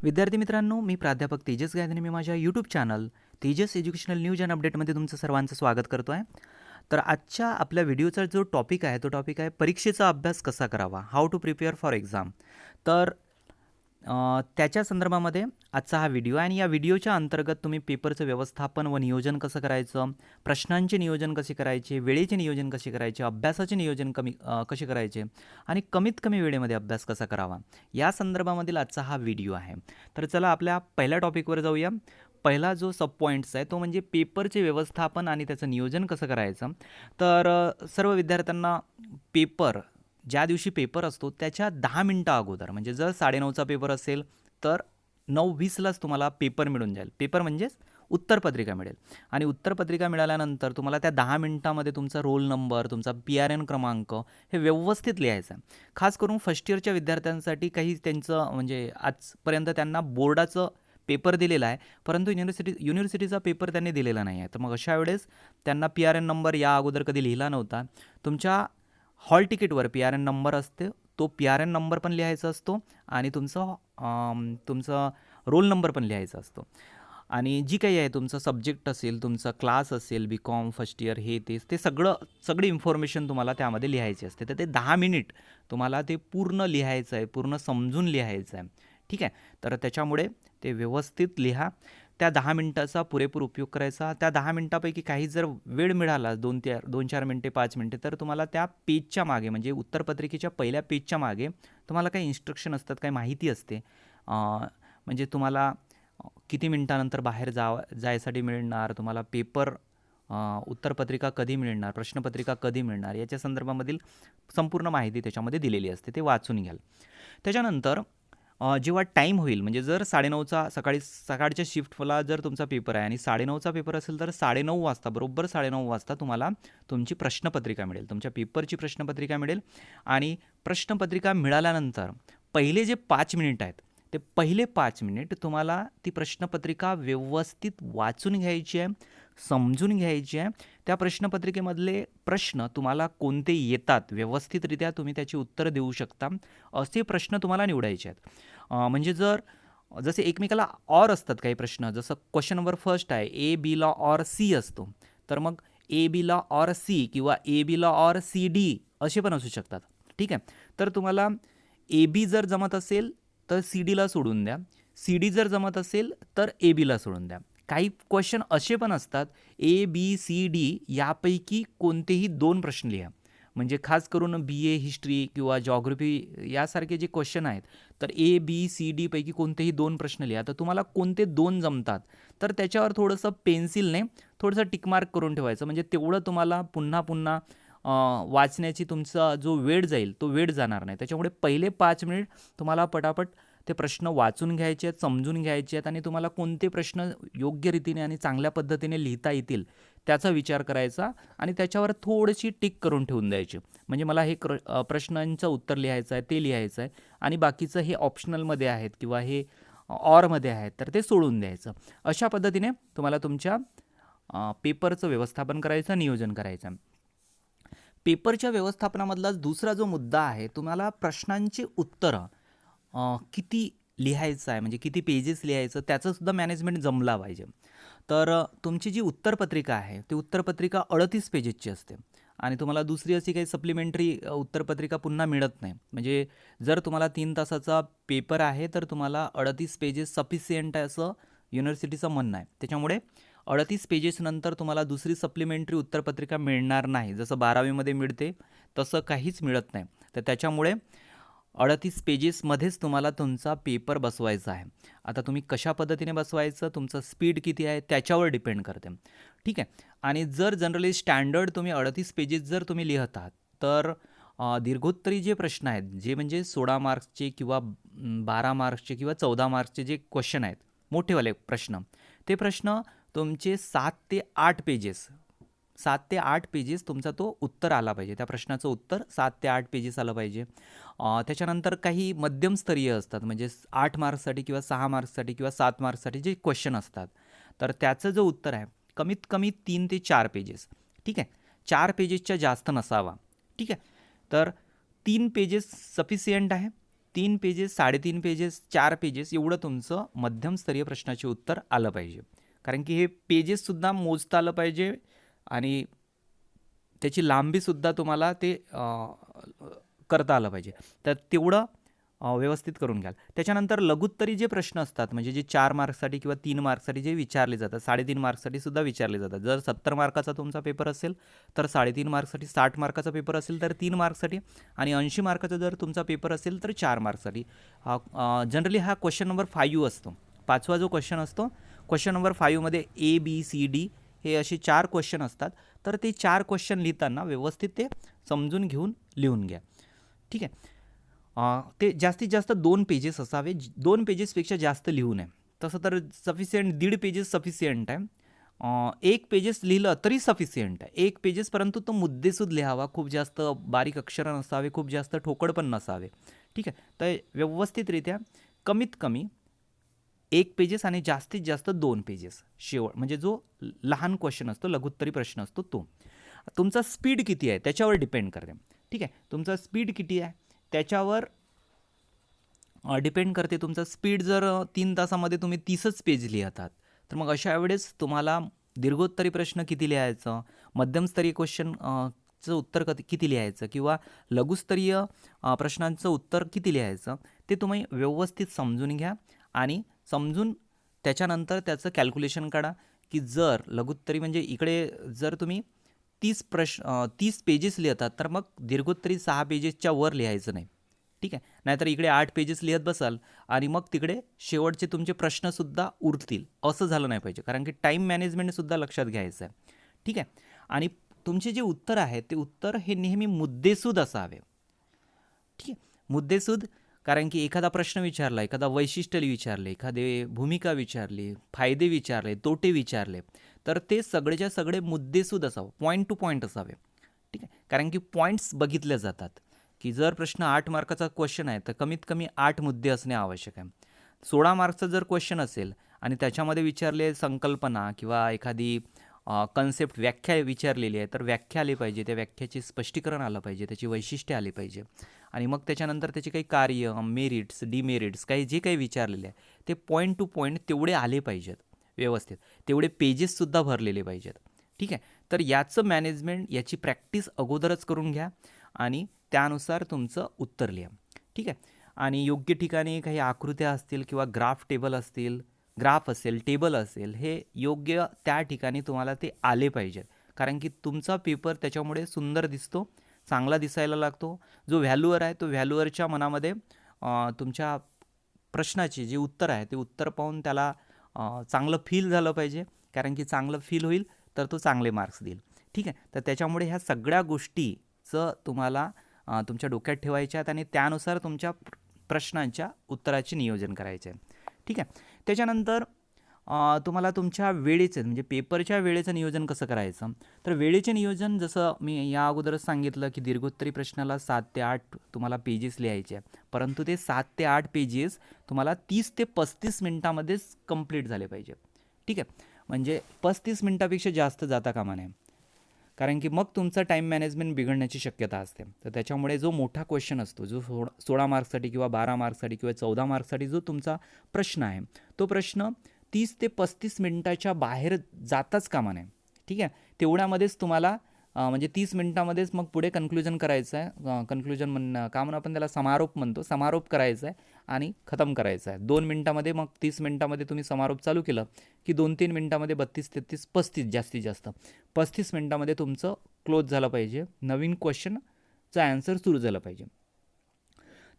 विद्यार्थी मित्रांनो, मी प्राध्यापक तेजस गायधनी. मी माझ्या YouTube channel Tejas educational news and अपडेटमध्ये तुमचं सर्वांचं स्वागत करतो आहे. तर आजच्या आपल्या व्हिडिओचा जो टॉपिक आहे तो टॉपिक आहे परीक्षेचा अभ्यास कसा करावा, how to prepare for exam. तर त्याच्या संदर्भामध्ये आजचा हा व्हिडिओ आहे आणि या व्हिडिओच्या अंतर्गत तुम्ही पेपरचं व्यवस्थापन व नियोजन कसं करायचं, प्रश्नांचे नियोजन कसे करायचे, वेळेचे नियोजन कसे करायचे, अभ्यासाचे नियोजन कसे करायचे आणि कमीत कमी वेळेमध्ये अभ्यास कसा करावा, या संदर्भामधील आजचा हा व्हिडिओ आहे. तर चला आपल्या पहिल्या टॉपिकवर जाऊया. पहिला जो सब पॉईंट्स आहे तो म्हणजे पेपरचे व्यवस्थापन आणि त्याचं नियोजन कसं करायचं. तर सर्व विद्यार्थ्यांना पेपर ज्या दिवशी पेपर असतो त्याच्या 10 मिनटं अगोदर, म्हणजे जर 9:30चा पेपर असेल तर 9:20लाच तुम्हाला पेपर मिळून जाईल. पेपर म्हणजेच उत्तरपत्रिका मिळेल आणि उत्तरपत्रिका मिळाल्यानंतर तुम्हाला त्या 10 मिनटामध्ये तुमचा रोल नंबर, तुमचा PRN क्रमांक हे व्यवस्थित लिहायचं आहे. खास करून फर्स्ट इयरच्या विद्यार्थ्यांसाठी काही त्यांचं म्हणजे आजपर्यंत त्यांना बोर्डाचं पेपर दिलेला आहे, परंतु युनिव्हर्सिटीचा पेपर त्यांनी दिलेला नाही आहे. तर मग अशा वेळेस त्यांना PRN नंबर या अगोदर कधी लिहिला नव्हता. तुमच्या हॉल तिकीटवर PRN नंबर असते, तो PRN नंबर पण लिहायचा असतो आणि तुमचं रोल नंबर पण लिहायचा असतो. आणि जी काही आहे तुमचा सब्जेक्ट असेल, तुमचा क्लास असेल, BCom फर्स्ट इयर हे ते सगळी इन्फॉर्मेशन तुम्हाला त्यामध्ये लिहायची असते. तर ते 10 मिनिट तुम्हाला ते पूर्ण लिहायचं आहे, पूर्ण समजून लिहायचं आहे. ठीक आहे. तर त्याच्यामुळे ते व्यवस्थित लिहा. त्या 10 मिनिटाचा पुरेपूर उपयोग करायचा. त्या 10 मिनिटापैकी काही जर वेळ मिळाला 2-4 मिनिटे 5 मिनिटे, तर तुम्हाला त्या पेजच्या मागे म्हणजे उत्तरपत्रिकेच्या पहिल्या पेजच्या मागे तुम्हाला काही इन्स्ट्रक्शन असतात, काही माहिती असते. म्हणजे तुम्हाला किती मिनिटानंतर बाहेर जायसाठी मिळणार, तुम्हाला पेपर उत्तरपत्रिका कधी मिळणार, प्रश्नपत्रिका कधी मिळणार, याच्या संदर्भामधील संपूर्ण माहिती त्याच्यामध्ये दिलेली असते. ते वाचून घ्याल. त्याच्यानंतर जेव्हा टाईम होईल, म्हणजे जर 9:30चा सकाळच्या शिफ्टला जर तुमचा पेपर आहे आणि 9:30चा पेपर असेल तर 9:30 वाजता, बरोबर 9:30 वाजता तुम्हाला तुमची प्रश्नपत्रिका मिळेल, तुमच्या पेपरची प्रश्नपत्रिका मिळेल. आणि प्रश्नपत्रिका मिळाल्यानंतर पहिले जे 5 मिनिट आहेत, ते पहिले 5 मिनिट तुम्हाला ती प्रश्नपत्रिका व्यवस्थित वाचून घ्यायची आहे, समजून घ्यायची आहे. त्या प्रश्नपत्रिकेमधले प्रश्न तुम्हाला कोणते येतात, व्यवस्थितरित्या तुम्ही त्याची उत्तरं देऊ शकता, असे प्रश्न तुम्हाला निवडायचे आहेत. म्हणजे जसे एकमेकाला ऑर असतात काही प्रश्न, जसं क्वेश्चन नंबर फर्स्ट आहे ए बीला ऑर सी असतो, तर मग ए बीला ऑर सी किंवा ए बीला ऑर CD असे पण असू शकतात. ठीक आहे. तर तुम्हाला AB जर जमत असेल तर CDला सोडून द्या, CD जर जमत असेल तर ABला सोडून द्या. काही क्वेश्चन असे पण असतात ABCD यापैकी कोणतेही 2 प्रश्न लिहा. म्हणजे खास करून BA हिस्ट्री किंवा जॉग्रफी यासारखे जे क्वेश्चन आहेत, तर ABCD पैकी कोणतेही 2 प्रश्न लिहा. तर तुम्हाला कोणते 2 जमतात तर त्याच्यावर थोडंसं पेन्सिलने थोडंसं टिकमार्क करून ठेवायचं. म्हणजे तेवढं तुम्हाला पुन्हा पुन्हा वाचण्याची तुमचा जो वेळ जाईल तो वेळ जाणार नाही. त्याच्यामुळे पहिले 5 मिनिट तुम्हाला पटापट ते प्रश्न वाचून घ्यायचे आहेत, समजून घ्यायचे आहेत आणि तुम्हाला कोणते प्रश्न योग्य रीतीने आणि चांगल्या पद्धतीने लिहिता येतील त्याचा विचार करायचा आणि त्याच्यावर थोडीशी टिक करून ठेवून द्यायची. म्हणजे मला हे प्रश्नांचं उत्तर लिहायचं आहे, ते लिहायचं आहे आणि बाकीचं हे ऑप्शनलमध्ये आहेत किंवा हे ऑरमध्ये आहेत तर ते सोडून द्यायचं. अशा पद्धतीने तुम्हाला तुमच्या पेपरचं व्यवस्थापन करायचं, नियोजन करायचं. पेपरच्या व्यवस्थापनामधला दुसरा जो मुद्दा आहे, तुम्हाला प्रश्नांची उत्तरं किती लिहायचं आहे, म्हणजे किती पेजेस लिहायचं त्याचंसुद्धा मॅनेजमेंट जमला पाहिजे. तर तुमची जी उत्तरपत्रिका आहे ती उत्तरपत्रिका 38 पेजेसची असते आणि तुम्हाला दुसरी अशी काही सप्लिमेंटरी उत्तरपत्रिका पुन्हा मिळत नाही. म्हणजे जर तुम्हाला 3 तासाचा पेपर आहे तर तुम्हाला 38 पेजेस सफिशियंट आहे असं युनिव्हर्सिटीचं म्हणणं आहे. त्याच्यामुळे 38 पेजेस नंतर तुम्हाला दुसरी सप्लिमेंटरी उत्तरपत्रिका मिळणार नाही. जसं 12वीमध्ये मिळते तसं काहीच मिळत नाही. तर त्याच्यामुळे 38 पेजेसमध्येच तुम्हाला तुमचा पेपर बसवायचा आहे. आता तुम्ही कशा पद्धतीने बसवायचं, तुमचं स्पीड किती आहे त्याच्यावर डिपेंड करते. ठीक आहे. आणि जर जनरली स्टँडर्ड तुम्ही 38 पेजेस जर तुम्ही लिहत आहात तर दीर्घोत्तरी जे प्रश्न आहेत, जे म्हणजे 16 मार्क्सचे किंवा 12 मार्क्सचे किंवा 14 मार्क्सचे जे क्वेश्चन आहेत, मोठेवाले प्रश्न, ते प्रश्न तुमचे 7 ते 8 पेजेस 7 ते 8 पेजेस तुमचा तो उत्तर आला पाहिजे. त्या प्रश्नाचं उत्तर 7 ते 8 पेजेस आलं पाहिजे. त्याच्यानंतर काही मध्यमस्तरीय असतात, म्हणजे 8 मार्क्ससाठी किंवा 6 मार्क्ससाठी किंवा 7 मार्क्ससाठी जे क्वेश्चन असतात, तर त्याचं जो उत्तर आहे कमीत कमी 3 ते 4 पेजेस. ठीक आहे. 4 पेजेसच्या जास्त नसावा. ठीक आहे. तर 3 पेजेस सफिशियंट आहे. 3 पेजेस, 3.5 पेजेस, 4 पेजेस एवढं तुमचं मध्यमस्तरीय प्रश्नाचे उत्तर आलं पाहिजे. कारण की हे पेजेससुद्धा मोजता आलं पाहिजे आणि त्याची लांबीसुद्धा तुम्हाला ते करता आलं पाहिजे. तर तेवढं व्यवस्थित करून घ्याल. त्याच्यानंतर लघुत्तरी जे प्रश्न असतात, म्हणजे जे 4 मार्क्ससाठी किंवा 3 मार्क्ससाठी जे विचारले जातात, 3.5 मार्क्ससाठी सुद्धा विचारले जातात. जर 70 मार्काचा तुमचा पेपर असेल तर 3.5 मार्क्ससाठी, 60 मार्काचा पेपर असेल तर 3 मार्क्ससाठी आणि 80 मार्काचा जर तुमचा पेपर असेल तर 4 मार्क्ससाठी. जनरली हा क्वेश्चन नंबर 5 असतो. 5वा जो क्वेश्चन असतो, क्वेश्चन नंबर 5मध्ये ABCD हे असे 4 क्वेश्चन असतात. तर ते 4 क्वेश्चन लिहिताना व्यवस्थित ते समजून घेऊन लिहून घ्या. ठीक आहे. ते जास्तीत जास्त 2 पेजेस असावे. 2 पेजेसपेक्षा जास्त लिहू नये. तसं तर सफिशियंट 1.5 पेजेस सफिशियंट आहे. 1 पेजेस लिहिलं तरी सफिशियंट आहे. 1 पेजेस, परंतु तो मुद्देसूद लिहावा. खूप जास्त बारीक अक्षर नसावे, खूप जास्त ठोकळ पण नसावे. ठीक आहे. तर व्यवस्थितरित्या कमीत कमी 1 पेजेस आणि जास्तीत जास्त 2 पेजेस शेवट, म्हणजे जो लहान क्वेश्चन असतो, लघुत्तरी प्रश्न असतो तो. तुमचा स्पीड किती आहे त्याच्यावर डिपेंड करते. ठीक आहे. तुमचा स्पीड किती आहे त्याच्यावर डिपेंड करते. तुमचा स्पीड जर 3 तासामध्ये तुम्ही 30च पेज लिहितात तर मग अशा वेळेस तुम्हाला दीर्घोत्तरी प्रश्न किती लिहायचं, मध्यमस्तरीय क्वेश्चन चं उत्तर किती लिहायचं किंवा लघुस्तरीय प्रश्नांचं उत्तर किती लिहायचं ते तुम्ही व्यवस्थित समजून घ्या आणि समजून त्याच्यानंतर त्याचं कॅल्क्युलेशन काढा. की जर लघुत्तरी म्हणजे इकडे जर तुम्ही 30 पेजेस लिहितात तर मग दीर्घोत्तरी 6 पेजेसच्या वर लिहायचं नाही. ठीक आहे. नाहीतर इकडे 8 पेजेस लिहत बसाल आणि मग तिकडे शेवटचे तुमचे प्रश्नसुद्धा उरतील. असं झालं नाही पाहिजे, कारण की टाईम मॅनेजमेंटसुद्धा लक्षात घ्यायचं आहे. ठीक आहे. आणि तुमचे जे उत्तर आहे ते उत्तर हे नेहमी मुद्देसूद असावे. ठीक आहे. मुद्देसूद, कारण की एखादा प्रश्न विचारला, एखादा वैशिष्ट्य विचारले, एखादे भूमिका विचारली, फायदे विचारले, तोटे विचारले, तर ते सगळेच्या सगळे मुद्देसूद असावं, पॉईंट टू पॉईंट असावे. ठीक आहे. कारण की पॉईंट्स बघितले जातात. की जर प्रश्न 8 मार्काचा क्वेश्चन आहे तर कमीत कमी 8 मुद्दे असणे आवश्यक आहे. 16 मार्क्सचा जर क्वेश्चन असेल आणि त्याच्यामध्ये विचारले संकल्पना किंवा एखादी कन्सेप्ट, व्याख्या विचारलेली आहे तर व्याख्या आली पाहिजे, त्या व्याख्याचे स्पष्टीकरण आलं पाहिजे, त्याची वैशिष्ट्ये आली पाहिजे आणि मग त्याच्यानंतर त्याचे काही कार्य, मेरिट्स, डिमेरिट्स काही जे काही विचारलेले आहे ते पॉईंट टू पॉईंट तेवढे आले पाहिजेत व्यवस्थित, तेवढे पेजेससुद्धा भरलेले पाहिजेत. ठीक आहे. तर याचं मॅनेजमेंट, याची प्रॅक्टिस अगोदरच करून घ्या आणि त्यानुसार तुमचं उत्तर लिहा. ठीक आहे. आणि योग्य ठिकाणी काही आकृत्या असतील किंवा ग्राफ असेल, टेबल असेल, हे योग्य त्या ठिकाणी तुम्हाला ते आले पाहिजेत. कारण की तुमचा पेपर त्याच्यामुळे सुंदर दिसतो, चांगला दिसायला लागतो. जो व्हॅल्युअर आहे तो व्हॅल्युअरच्या मनामध्ये तुमच्या प्रश्नाचे जे उत्तर आहे ते उत्तर पाहून त्याला चांगलं फील झालं पाहिजे. कारण की चांगलं फील होईल तर तो चांगले मार्क्स देईल. ठीक आहे. तर त्याच्यामुळे ह्या सगळ्या गोष्टीचं तुम्हाला तुमच्या डोक्यात ठेवायच्या आहेत आणि त्यानुसार तुमच्या प्रश्नांच्या उत्तराचे नियोजन करायचे आहे. ठीक आहे. त्याच्यानंतर तुम्हाला तुमच्या वेळेचं, म्हणजे पेपरच्या वेळेचं नियोजन कसं करायचं, तर वेळेचे नियोजन जसं मी या अगोदरच सांगितलं की दीर्घोत्तरी प्रश्नाला 7 ते 8 तुम्हाला पेजेस लिहायचे आहे, परंतु ते 7 ते 8 पेजेस तुम्हाला 30 ते 35 मिनटामध्येच कंप्लीट झाले पाहिजे. ठीक आहे. म्हणजे 35 मिनटापेक्षा जास्त जाता कामा नये, कारण की मग तुमचं टाईम मॅनेजमेंट बिघडण्याची शक्यता असते. तर त्याच्यामुळे जो मोठा क्वेश्चन असतो, जो 16 मार्क्ससाठी किंवा 12 मार्क्ससाठी किंवा 14 मार्क्ससाठी जो तुमचा प्रश्न आहे, तो प्रश्न 30 ते 35 मिनटाच्या बाहेर जाताच कामा नये. ठीक आहे. तेवढ्यामध्येच तुम्हाला म्हणजे 30 मिनटामध्येच मग पुढे कन्क्लुजन करायचं आहे. कन्क्लुजन म्हणणं का म्हणून आपण त्याला समारोप म्हणतो, समारोप करायचा आहे आणि खतम करायचं आहे. 2 मिनटामध्ये, मग 30 मिनटामध्ये तुम्ही समारोप चालू केलं की 2-3 मिनटामध्ये 32, 33, 35 जास्तीत जास्त 35 मिनटामध्ये तुमचं क्लोज झालं पाहिजे. नवीन क्वेश्चनचं ॲन्सर सुरू झालं पाहिजे.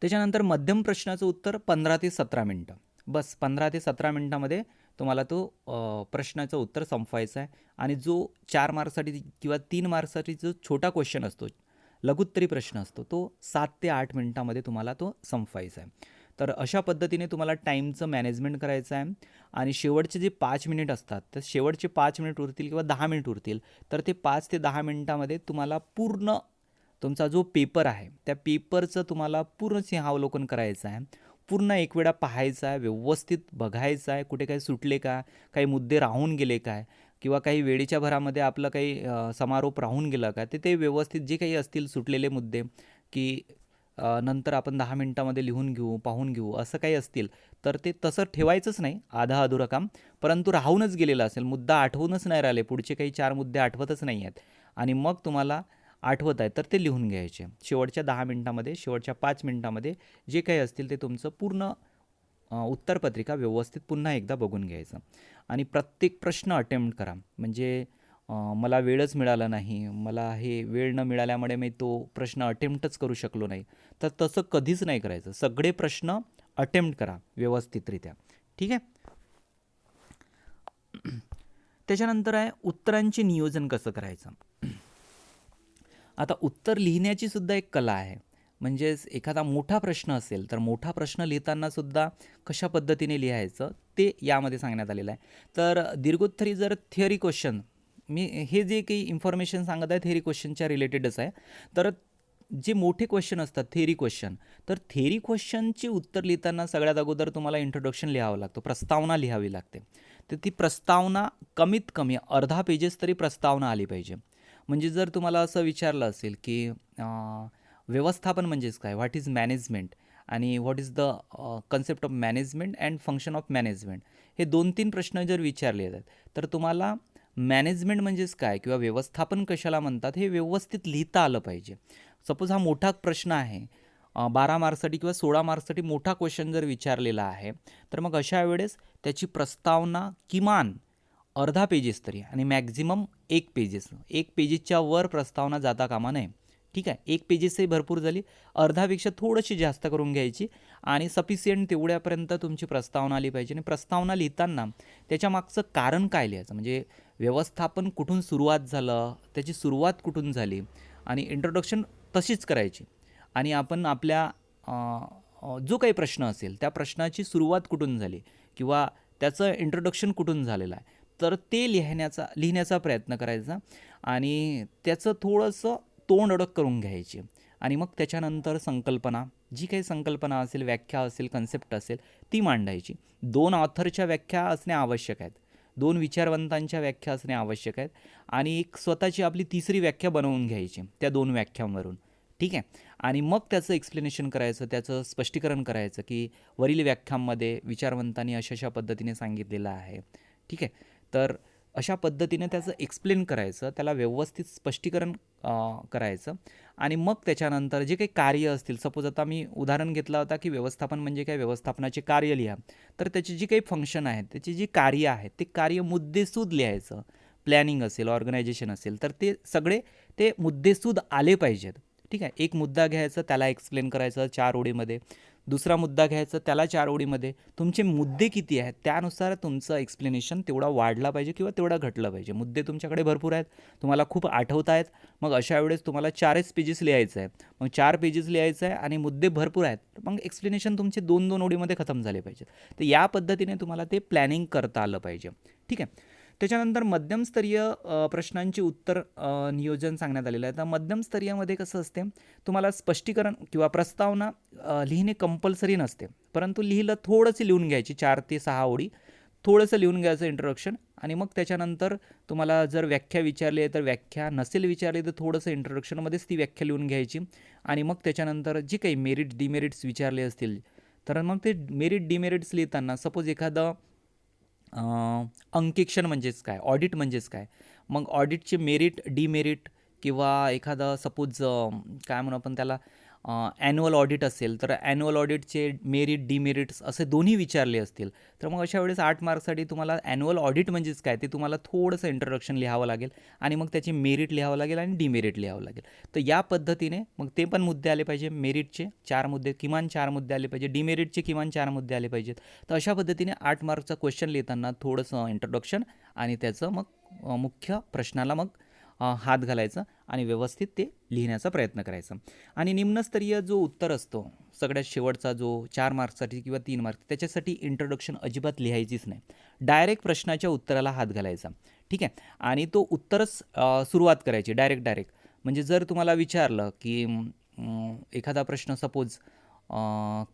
त्याच्यानंतर मध्यम प्रश्नाचं उत्तर 15 ते 17 मिनटं. बस 15 ते 17 मिनटामध्ये तुम्हाला तो प्रश्नाचं उत्तर संपवायचं आहे. आणि जो 4 मार्क्ससाठी किंवा 3 मार्क्ससाठी जो छोटा क्वेश्चन असतो, लघुत्तरी प्रश्न असतो, तो 7 ते 8 मिनटामध्ये तुम्हाला तो संपवायचा आहे. तर अशा पद्धतीने तुम्हाला टाईमचं मॅनेजमेंट करायचं आहे. आणि शेवटचे जे 5 मिनिट असतात, तर शेवटचे 5 मिनिट उरतील किंवा 10 मिनिट उरतील, तर ते 5 ते 10 मिनटामध्ये तुम्हाला पूर्ण तुमचा जो पेपर आहे त्या पेपरचं तुम्हाला पूर्ण सिंहावलोकन करायचं आहे. पूर्ण एक वेळा पाहायचा आहे, व्यवस्थित बघायचं आहे, कुठे काही सुटले का, काही मुद्दे राहून गेले काय, किंवा काही वेळेच्या भरामध्ये आपलं काही समारोप राहून गेला का, ते व्यवस्थित जे काही असतील सुटलेले मुद्दे की नंतर आपण 10 मिनिटामध्ये लिहून घेऊ, पाहून घेऊ असं काही असतील तर ते तसं ठेवायचंच नाही आधा अधुरं काम. परंतु राहूनच गेलेलं असेल, मुद्दा आठवूनच नाही राहिले, पुढचे काही 4 मुद्दे आठवतच नाही आहेत आणि मग तुम्हाला आठवत आहे तर ते लिहून घ्यायचे. शेवटच्या 10 मिनिटामध्ये, शेवटच्या 5 मिनिटामध्ये जे काही असतील ते तुमचं पूर्ण उत्तरपत्रिका व्यवस्थित पुन्हा एकदा बघून घ्यायचं आणि प्रत्येक प्रश्न अटेम्प्ट करा. म्हणजे मला वेळच मिळाला नाही, मला हे वेळ न मिळाल्यामुळे मी तो प्रश्न अटेम्प्टच करू शकलो नाही, तर तसं कधीच नाही करायचं. सगळे प्रश्न अटेम्प्ट करा व्यवस्थितरित्या. ठीक आहे. त्याच्यानंतर आहे उत्तरांचे नियोजन कसं करायचं. आता उत्तर लिहिण्याची सुद्धा एक कला आहे. म्हणजेच एखादा मोठा प्रश्न असेल तर मोठा प्रश्न लिहिताना सुद्धा कशा पद्धतीने लिहायचं ते यामध्ये सांगण्यात आलेलं आहे. तर दीर्घोत्तरी जर थिअरी क्वेश्चन, मी हे जे काही इन्फॉर्मेशन सांगत आहे थिअरी क्वेश्चनच्या रिलेटेडच आहे. तर जे मोठे क्वेश्चन असतात थिअरी क्वेश्चन, तर थिअरी क्वेश्चनची उत्तर लिहिताना सगळ्यात अगोदर तुम्हाला इंट्रोडक्शन लिहावं लागतं, प्रस्तावना लिहावी लागते. तर ती प्रस्तावना कमीत कमी अर्धा पेजेस तरी प्रस्तावना आली पाहिजे. म्हणजे जर तुम्हाला असं विचारलं असेल की व्यवस्थापन म्हणजेच काय, व्हॉट इज मॅनेजमेंट आणि what is the concept of management and function of management, हे 2-3 प्रश्न जर विचारले आहेत तर तुम्हाला मॅनेजमेंट म्हणजेच काय किंवा व्यवस्थापन कशाला म्हणतात हे व्यवस्थित लिहिता आलं पाहिजे. सपोज हा मोठा प्रश्न आहे, 12 मार्क्ससाठी किंवा 16 मार्क्ससाठी मोठा क्वेश्चन जर विचारलेला आहे तर मग अशा वेळेस त्याची प्रस्तावना किमान अर्धा पेजेस तरी आणि मॅक्झिमम 1 पेजेस, 1 पेजेसच्या वर प्रस्तावना जाता कामा नये. ठीक आहे. 1 पेजेसही भरपूर झाली, अर्धापेक्षा थोडीशी जास्त करून घ्यायची आणि सफिशियंट तेवढ्यापर्यंत तुमची प्रस्तावना आली पाहिजे. आणि प्रस्तावना लिहिताना त्याच्या मागचं कारण काय लिहायचं, म्हणजे व्यवस्थापन कुठून सुरुवात झालं, त्याची सुरुवात कुठून झाली आणि इंट्रोडक्शन तशीच करायची. आणि आपण आपल्या जो काही प्रश्न असेल त्या प्रश्नाची सुरुवात कुठून झाली किंवा त्याचं इंट्रोडक्शन कुठून झालेलं आहे तर ते लिहिण्याचा प्रयत्न करायचा आणि त्याचं थोडंसं तोंड अडक करून घ्यायची. आणि मग त्याच्यानंतर संकल्पना, जी काही संकल्पना असेल, व्याख्या असेल, कन्सेप्ट असेल ती मांडायची. 2 ऑथरच्या व्याख्या असणे आवश्यक आहेत, 2 विचारवंतांच्या व्याख्या असणे आवश्यक आहेत आणि एक स्वतःची आपली तिसरी व्याख्या बनवून घ्यायची त्या 2 व्याख्यांवरून. ठीक आहे. आणि मग त्याचं एक्सप्लेनेशन करायचं, त्याचं स्पष्टीकरण करायचं की वरील व्याख्यांमध्ये विचारवंतांनी अशा पद्धतीने सांगितलेलं आहे. ठीक आहे. तर अशा पद्धतीने त्याचं एक्सप्लेन करायचं, त्याला व्यवस्थित स्पष्टीकरण करायचं आणि मग त्याच्यानंतर जे काही कार्य असतील, सपोज आता मी उदाहरण घेतलं होता की व्यवस्थापन म्हणजे काय, व्यवस्थापनाचे कार्य लिहा. तर त्याची जी काही फंक्शन आहेत, त्याची जी कार्य आहेत ते कार्य मुद्देसूद लिहायचं. प्लॅनिंग असेल, ऑर्गनायझेशन असेल तर ते सगळे ते मुद्देसूद आले पाहिजेत. ठीक आहे. एक मुद्दा घ्यायचा, त्याला एक्सप्लेन करायचं 4 ओळीमध्ये, दुसरा मुद्दा घ्यायचा, त्याला 4 ओळीमध्ये. तुमचे मुद्दे किती आहेत त्यानुसार तुमचं एक्सप्लेनेशन तेवढा वाढला पाहिजे किंवा तेवढा घटलं पाहिजे. मुद्दे तुमच्याकडे भरपूर आहेत, तुम्हाला खूप आठवत आहेत, मग अशा वेळेस तुम्हाला 4च पेजेस लिहायचं आहे. मग 4 पेजेस लिहायचं आहे आणि मुद्दे भरपूर आहेत, मग एक्सप्लेनेशन तुमचे 2-2 ओळीमध्ये खतम झाले पाहिजेत. तर या पद्धतीने तुम्हाला ते प्लॅनिंग करता आलं पाहिजे. ठीक आहे. त्याच्यानंतर मध्यमस्तरीय प्रश्नांची उत्तर नियोजन सांगण्यात आलेलं आहे. तर मध्यमस्तरीयमध्ये कसं असते, तुम्हाला स्पष्टीकरण किंवा प्रस्तावना लिहिणे कंपल्सरी नसते, परंतु लिहिलं थोडंसं लिहून घ्यायची, 4 ते 6 ओळी थोडंसं लिहून घ्यायचं इंट्रोडक्शन. आणि मग त्याच्यानंतर तुम्हाला जर व्याख्या विचारली आहे तर व्याख्या, नसेल विचारली तर थोडंसं इंट्रोडक्शनमध्येच ती व्याख्या लिहून घ्यायची. आणि मग त्याच्यानंतर जी काही मेरिट डिमेरिट्स विचारले असतील तर मग ते मेरिट डिमेरिट्स लिहिताना सपोज एखादं अंकेक्षण म्हणजेच काय, ऑडिट म्हणजेच काय, मग ऑडिटचे मेरिट डिमेरिट किंवा एखादा सपोज काय म्हणू आपण त्याला, ॲन्युअल ऑडिट असेल तर ॲन्युअल ऑडिटचे मेरिट डिमेरिट्स असे दोन्ही विचारले असतील तर मग अशा वेळेस 8 मार्क्ससाठी तुम्हाला ॲन्युअल ऑडिट म्हणजेच काय ते तुम्हाला थोडंसं इंट्रोडक्शन लिहावं लागेल आणि मग त्याचे मेरिट लिहावं लागेल आणि डिमेरिट लिहावं लागेल. तर या पद्धतीने मग ते पण मुद्दे आले पाहिजे, मेरिटचे 4 मुद्दे, किमान 4 मुद्दे आले पाहिजे, डिमेरिटचे किमान 4 मुद्दे आले पाहिजेत. तर अशा पद्धतीने 8 मार्कचा क्वेश्चन लिहिताना थोडंसं इंट्रोडक्शन आणि त्याचं मग मुख्य प्रश्नाला मग हात घालायचं आणि व्यवस्थित ते लिहिण्याचा प्रयत्न करायचा. आणि निम्नस्तरीय जो उत्तर असतो सगळ्यात शेवटचा, जो 4 मार्क्ससाठी किंवा 3 मार्क्स, त्याच्यासाठी इंट्रोडक्शन अजिबात लिहायचीच नाही, डायरेक्ट प्रश्नाच्या उत्तराला हात घालायचा. ठीक आहे. आणि तो उत्तरच सुरुवात करायची डायरेक्ट. म्हणजे जर तुम्हाला विचारलं की एखादा प्रश्न, सपोज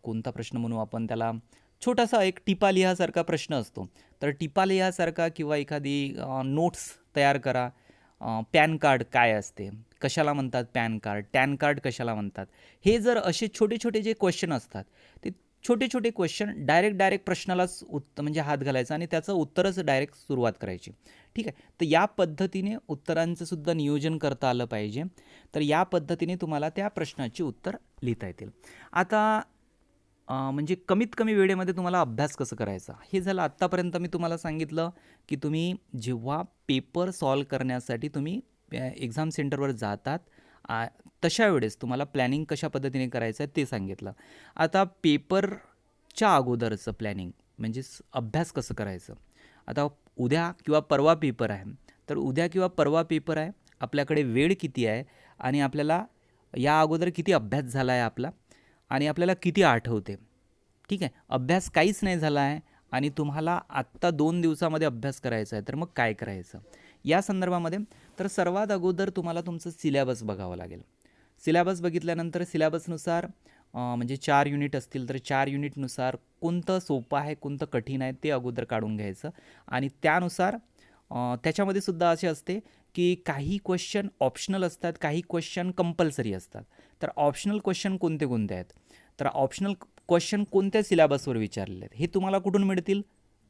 कोणता प्रश्न म्हणू आपण त्याला, छोटासा एक टिपा लिहासारखा प्रश्न असतो, तर टिपा लिहासारखा किंवा एखादी नोट्स तयार करा पॅन कार्ड काय असते, कशाला म्हणतात पॅन कार्ड, टॅन कार्ड कशाला म्हणतात, हे जर असे छोटे छोटे जे क्वेश्चन असतात ते छोटे छोटे क्वेश्चन डायरेक्ट प्रश्नालाच म्हणजे हात घालायचा आणि त्याचं उत्तरच डायरेक्ट सुरुवात करायची. ठीक आहे. तर या पद्धतीने उत्तरांचं सुद्धा नियोजन करता आलं पाहिजे. तर या पद्धतीने तुम्हाला त्या प्रश्नाची उत्तर लिहिता येतील. आता म्हणजे कमीत कमी वेळेमध्ये तुम्हाला अभ्यास कसं करायचा हे झालं. आत्तापर्यंत मी तुम्हाला सांगितलं की तुम्ही जेव्हा पेपर सॉल्व करण्यासाठी तुम्ही एक्झाम सेंटरवर जातात तशा वेळेस तुम्हाला प्लॅनिंग कशा पद्धतीने करायचं आहे ते सांगितलं. आता पेपरच्या अगोदरचं प्लॅनिंग म्हणजे अभ्यास कसं करायचं. आता उद्या किंवा परवा पेपर आहे, तर उद्या किंवा परवा पेपर आहे, आपल्याकडे वेळ किती आहे आणि आपल्याला या अगोदर किती अभ्यास झाला आहे आपला आणि आपल्याला किती आठवते. ठीक आहे. अभ्यास काहीच नाही झाला आहे आणि तुम्हाला आत्ता 2 दिवसामध्ये अभ्यास करायचा आहे, तर मग काय करायचं या संदर्भामध्ये. तर सर्वात अगोदर तुम्हाला तुमचं सिलॅबस बघावं लागेल. सिलॅबस बघितल्यानंतर सिलॅबसनुसार म्हणजे 4 युनिट असतील तर 4 युनिटनुसार कोणतं सोपं आहे कोणतं कठीण आहे ते अगोदर काढून घ्यायचं आणि त्यानुसार त्याच्यामध्ये सुद्धा असे असते की काही क्वेश्चन ऑप्शनल असतात, काही क्वेश्चन कंपल्सरी असतात. तर ऑप्शनल क्वेश्चन कोणते कोणते आहेत, तर ऑप्शनल क्वेश्चन कोणत्या सिलॅबसवर विचारलेले आहेत हे तुम्हाला कुठून मिळतील,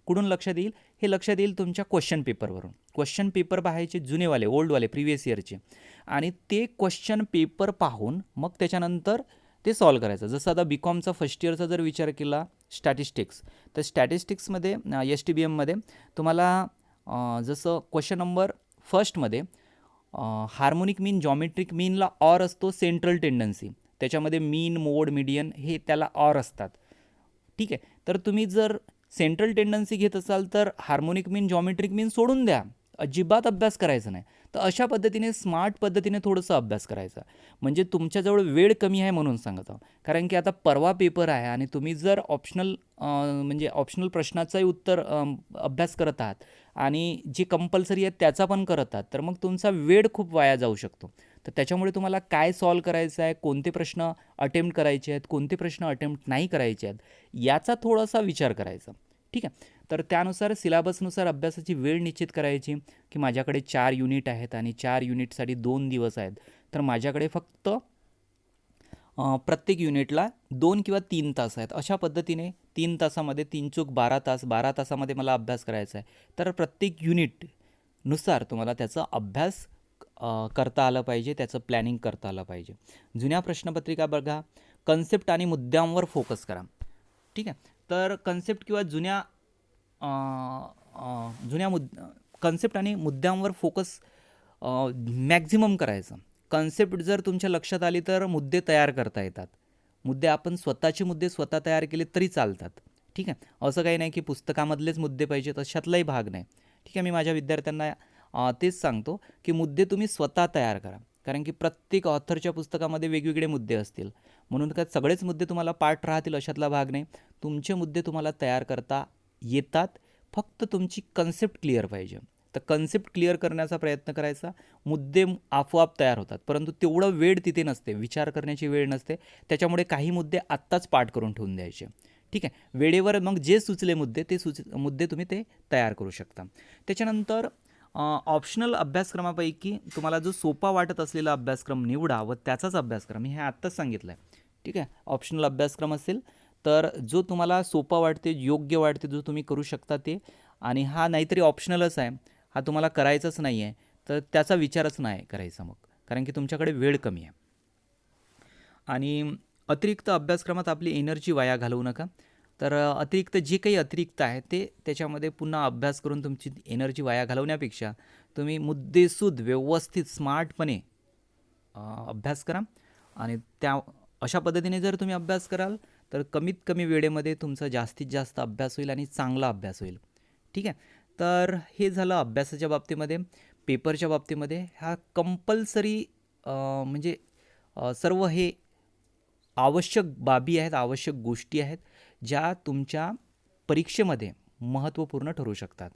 कुठून लक्षात येईल, हे लक्षात येईल तुमच्या क्वेश्चन पेपरवरून. क्वेश्चन पेपर पाहायचे जुनेवाले ओल्डवाले प्रिव्हियस इयरचे आणि ते क्वेश्चन पेपर पाहून मग त्याच्यानंतर ते सॉल्व करायचं. जसं आता बी.कॉमचा फर्स्ट इयरचा जर विचार केला स्टॅटिस्टिक्स, तर स्टॅटिस्टिक्समध्ये STBMमध्ये तुम्हाला जसं क्वेश्चन नंबर फर्स्टमध्ये हार्मोनिक मीन जॉमेट्रिक मीनला ऑर असतो सेंट्रल टेंडन्सी, त्याच्यामध्ये मीन मोड मीडियन हे त्याला ऑर असतात. ठीक आहे. तर तुम्ही जर सेंट्रल टेंडन्सी घेत असाल तर हार्मोनिक मीन जॉमेट्रिक मीन सोडून द्या, अजिबात अभ्यास करायचा नाही. तर अशा पद्धतीने स्मार्ट पद्धतीने थोडंसं अभ्यास करायचा. म्हणजे तुमच्याजवळ वेळ कमी आहे म्हणून सांगत आहो. कारण की आता परवा पेपर आहे आणि तुम्ही जर म्हणजे ऑप्शनल प्रश्नाचंही उत्तर अभ्यास करत आहात आणि जे कंपल्सरी आहेत त्याचा पण करत आहात, तर मग तुमचा वेळ खूप वाया जाऊ शकतो. तर त्याच्यामुळे तुम्हाला काय सॉल्व करायचं आहे, कोणते प्रश्न अटेम्प्ट करायचे आहेत, कोणते प्रश्न अटेम्प्ट नाही करायचे आहेत, याचा थोडासा विचार करायचा. ठीक आहे. तर त्यानुसार सिलॅबसनुसार अभ्यासाची वेळ निश्चित करायची की माझ्याकडे 4 युनिट आहेत आणि 4 युनिटसाठी 2 दिवस आहेत, तर माझ्याकडे फक्त प्रत्येक युनिटला 2 किंवा 3 तास आहेत. अशा पद्धतीने 3 तासामध्ये 3 चूक 12 तास, 12 तासामध्ये मला अभ्यास करायचा आहे. तर प्रत्येक युनिटनुसार तुम्हाला त्याचा अभ्यास करता आलं पाहिजे, त्याचं प्लॅनिंग करता आलं पाहिजे. जुन्या प्रश्नपत्रिका बघा, कन्सेप्ट आणि मुद्द्यांवर फोकस करा. ठीक आहे. तर कन्सेप्ट किंवा जुन्या कन्सेप्ट आणि मुद्द्यांवर फोकस मॅक्झिमम करायचं. कन्सेप्ट जर तुमच्या लक्षात आली तर मुद्दे तयार करता येतात. मुद्दे आपण स्वतःचे मुद्दे स्वतः तयार केले तरी चालतात. ठीक आहे. असं काही नाही की पुस्तकामधलेच मुद्दे पाहिजेत अशातलाही भाग नाही. ठीक आहे. मी माझ्या विद्यार्थ्यांना तेच सांगतो की मुद्दे तुम्ही स्वतः तयार करा. कारण की प्रत्येक ऑथरच्या पुस्तकामध्ये वेगवेगळे मुद्दे असतील, म्हणून काय सगळेच मुद्दे तुम्हाला पाठ राहतील अशातला भाग नाही. तुमचे मुद्दे तुम्हाला तयार करता येतात, फक्त तुमची कन्सेप्ट क्लिअर पाहिजे. तर कन्सेप्ट क्लिअर करण्याचा प्रयत्न करायचा. मुद्दे आपोआप तयार होतात, परंतु तेवढं वेळ तिथे नसते, विचार करण्याची वेळ नसते. त्याच्यामुळे काही मुद्दे आत्ताच पाठ करून ठेवून द्यायचे. ठीक आहे. वेळेवर मग जे सुचले मुद्दे ते मुद्दे तुम्ही ते तयार करू शकता. त्याच्यानंतर ऑप्शनल अभ्यासक्रमापैकी तुम्हाला जो सोपा वाटत असलेला अभ्यासक्रम निवडा व त्याचाच अभ्यास करा. मी हे आत्ताच सांगितलं आहे. ठीक आहे. ऑप्शनल अभ्यासक्रम असेल तर जो तुम्हाला सोपा वाटते, योग्य वाटते, जो तुम्ही करू शकता ते, आणि हा नाहीतरी ऑप्शनलच आहे, हा तुम्हाला करायचाच नाही आहे, तर त्याचा विचारच नाही करायचा मग, कारण की तुमच्याकडे वेळ कमी आहे. आणि अतिरिक्त अभ्यासक्रमात आपली एनर्जी वाया घालवू नका. तर अतिरिक्त जे काही अतिरिक्त आहे ते त्याच्यामध्ये पुन्हा अभ्यास करून तुमची एनर्जी वाया घालवण्यापेक्षा तुम्ही मुद्देसूद व्यवस्थित स्मार्टपणे अभ्यास करा. आणि अशा पद्धतीने जर तुम्ही अभ्यास कराल तर कमीत कमी वेळेमध्ये तुमचा जास्तीत जास्त अभ्यास होईल आणि चांगला अभ्यास होईल. ठीक आहे. तर हे झालं अभ्यासाच्या बाबतीमध्ये. पेपरच्या बाबतीमध्ये हा कंपल्सरी म्हणजे सर्व हे आवश्यक बाबी आहेत, आवश्यक गोष्टी आहेत, ज्या तुमच्या परीक्षेमध्ये महत्त्वपूर्ण ठरू शकतात.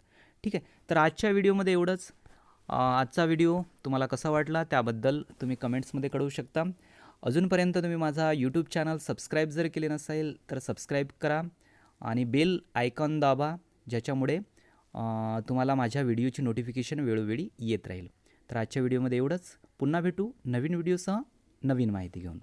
ठीक आहे. तर आजच्या व्हिडिओमध्ये एवढंच. आजचा व्हिडिओ तुम्हाला कसा वाटला त्याबद्दल तुम्ही कमेंट्समध्ये कळवू शकता. अजूनपर्यंत तुम्ही माझा यूट्यूब चॅनल सबस्क्राईब जर केले नसेल तर सबस्क्राईब करा आणि बेल आयकॉन दाबा, ज्याच्यामुळे तुम्हाला माझ्या व्हिडिओची नोटिफिकेशन वेळोवेळी येत राहील. तर आजच्या व्हिडिओमध्ये एवढंच. पुन्हा भेटू नवीन व्हिडिओसह नवीन माहिती घेऊन.